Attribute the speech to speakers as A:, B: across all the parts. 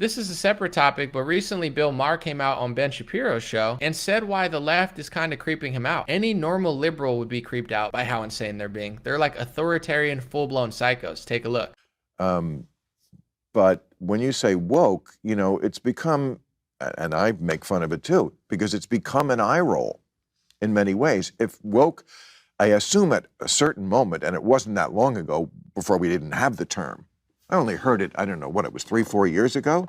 A: This is a separate topic, but recently Bill Maher came out on Ben Shapiro's show and said why the left is kind of creeping him out. Any normal liberal would be creeped out by how insane they're being. They're like authoritarian, full-blown psychos. Take a look.
B: But when you say woke, it's become, and I make fun of it too, because it's become an eye roll in many ways. If woke, I assume at a certain moment, and it wasn't that long ago before we didn't have the term. I only heard it, I don't know what it was, 3-4 years ago,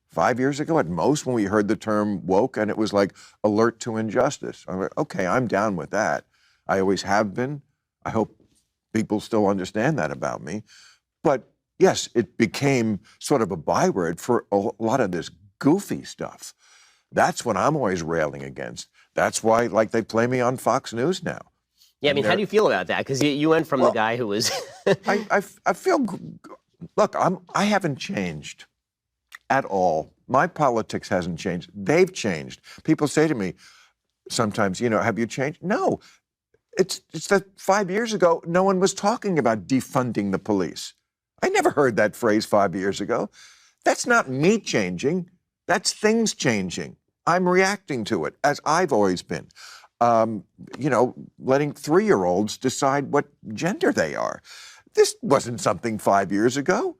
B: 5 years ago at most, when we heard the term woke, and it was like alert to injustice. I'm like, okay, I'm down with that. I always have been. I hope people still understand that about me. But yes, it became sort of a byword for a lot of this goofy stuff. That's what I'm always railing against. That's why, like, they play me on Fox News now.
C: Yeah, I mean, how do you feel about that? Because you went from the guy who was...
B: I feel... Look, I haven't changed at all. My politics hasn't changed. They've changed. People say to me sometimes, have you changed? No. It's that 5 years ago, no one was talking about defunding the police. I never heard that phrase 5 years ago. That's not me changing. That's things changing. I'm reacting to it, as I've always been. Letting 3-year-olds decide what gender they are. This wasn't something 5 years ago.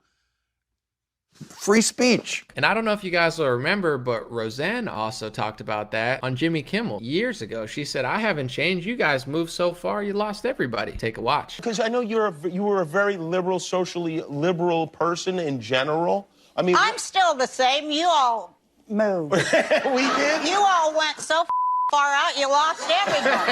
B: Free speech.
A: And I don't know if you guys will remember, but Roseanne also talked about that on Jimmy Kimmel years ago. She said, I haven't changed. You guys moved so far, you lost everybody. Take a watch.
D: Because I know you were a very liberal, socially liberal person in general. I mean,
E: I'm still the same. You all moved.
D: We did?
E: You all went so far out, you lost everybody.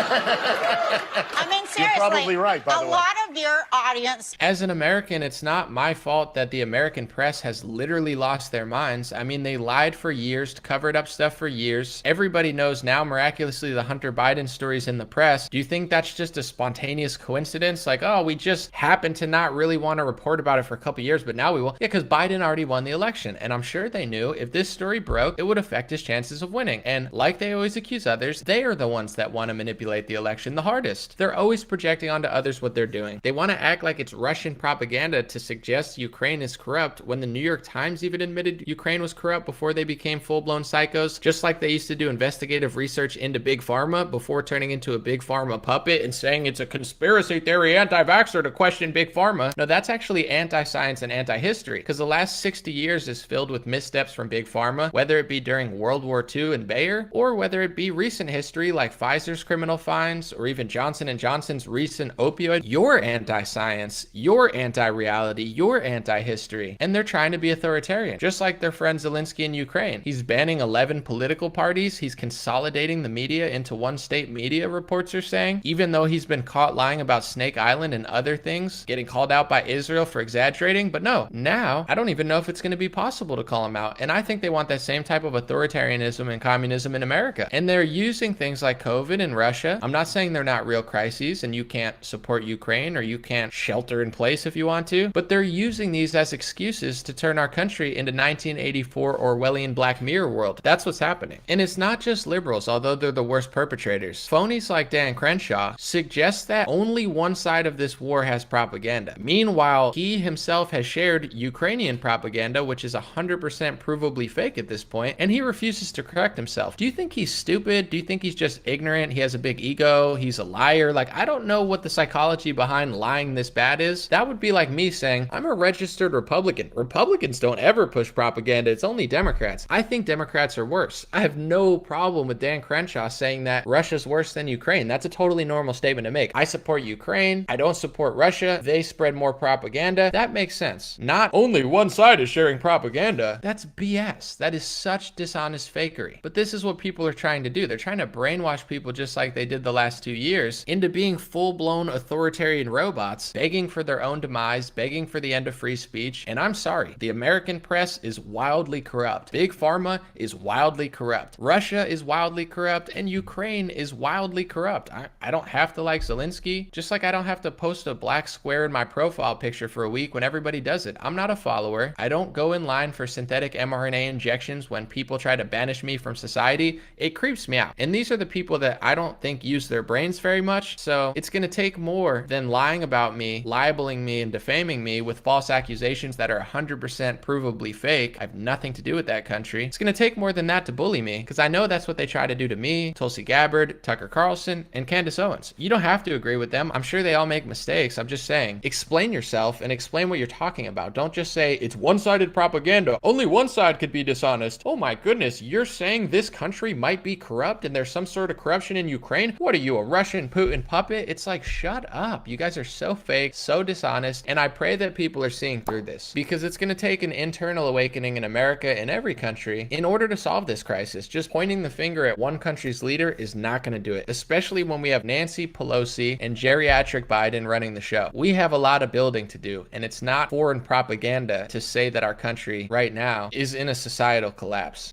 E: I mean, seriously.
D: You're probably right, by the way.
E: A lot of your audience.
A: As an American, it's not my fault that the American press has literally lost their minds. I mean, they lied for years, covered up stuff for years. Everybody knows now, miraculously, the Hunter Biden story's in the press. Do you think that's just a spontaneous coincidence? Like, oh, we just happened to not really want to report about it for a couple years, but now we will. Yeah, because Biden already won the election. And I'm sure they knew if this story broke, it would affect his chances of winning. And like they always accuse others, they are the ones that want to manipulate the election the hardest. They're always projecting onto others what they're doing. They want to act like it's Russian propaganda to suggest Ukraine is corrupt when the New York Times even admitted Ukraine was corrupt before they became full-blown psychos, just like they used to do investigative research into Big Pharma before turning into a Big Pharma puppet and saying it's a conspiracy theory anti-vaxxer to question Big Pharma. No, that's actually anti-science and anti-history, because the last 60 years is filled with missteps from Big Pharma, whether it be during World War II and Bayer, or whether it be recent history like Pfizer's criminal fines, or even Johnson & Johnson's recent opioid. You're anti-science, you're anti-reality, you're anti-history, and they're trying to be authoritarian, just like their friend Zelensky in Ukraine. He's banning 11 political parties, he's consolidating the media into one state media, reports are saying, even though he's been caught lying about Snake Island and other things, getting called out by Israel for exaggerating. But no, now, I don't even know if it's going to be possible to call him out, and I think they want that same type of authoritarianism and communism in America, and they're using things like COVID and Russia. I'm not saying they're not real crises and you can't support Ukraine or you can't shelter in place if you want to, but they're using these as excuses to turn our country into 1984 Orwellian Black Mirror world. That's what's happening. And it's not just liberals, although they're the worst perpetrators. Phonies like Dan Crenshaw suggest that only one side of this war has propaganda. Meanwhile, he himself has shared Ukrainian propaganda, which is 100% provably fake at this point, and he refuses to correct himself. Do you think he's stupid? Do you think he's just ignorant? He has a big ego? He's a liar? Like, I don't know what the psychology behind lying this bad is. That would be like me saying, I'm a registered Republican. Republicans don't ever push propaganda. It's only Democrats. I think Democrats are worse. I have no problem with Dan Crenshaw saying that Russia's worse than Ukraine. That's a totally normal statement to make. I support Ukraine. I don't support Russia. They spread more propaganda. That makes sense. Not only one side is sharing propaganda. That's BS. That is such dishonest fakery. But this is what people are trying to do. They're trying to brainwash people just like they did the last 2 years into being full-blown authoritarian robots, begging for their own demise, begging for the end of free speech. And I'm sorry, the American press is wildly corrupt. Big Pharma is wildly corrupt. Russia is wildly corrupt, and Ukraine is wildly corrupt. I don't have to like Zelensky, just like I don't have to post a black square in my profile picture for a week when everybody does it. I'm not a follower. I don't go in line for synthetic mRNA injections when people try to banish me from society. It creeps me out. And these are the people that I don't think use their brains very much. So it's going to take more than lying lying about me, libeling me, and defaming me with false accusations that are 100% provably fake. I have nothing to do with that country. It's going to take more than that to bully me, because I know that's what they try to do to me, Tulsi Gabbard, Tucker Carlson, and Candace Owens. You don't have to agree with them. I'm sure they all make mistakes. I'm just saying, explain yourself and explain what you're talking about. Don't just say it's one-sided propaganda. Only one side could be dishonest. Oh my goodness, you're saying this country might be corrupt and there's some sort of corruption in Ukraine? What are you, a Russian Putin puppet? It's like, shut up. You guys are so fake, so dishonest, and I pray that people are seeing through this, because it's going to take an internal awakening in America and every country in order to solve this crisis. Just pointing the finger at one country's leader is not going to do it, especially when we have Nancy Pelosi and geriatric Biden running the show. We have a lot of building to do, and it's not foreign propaganda to say that our country right now is in a societal collapse.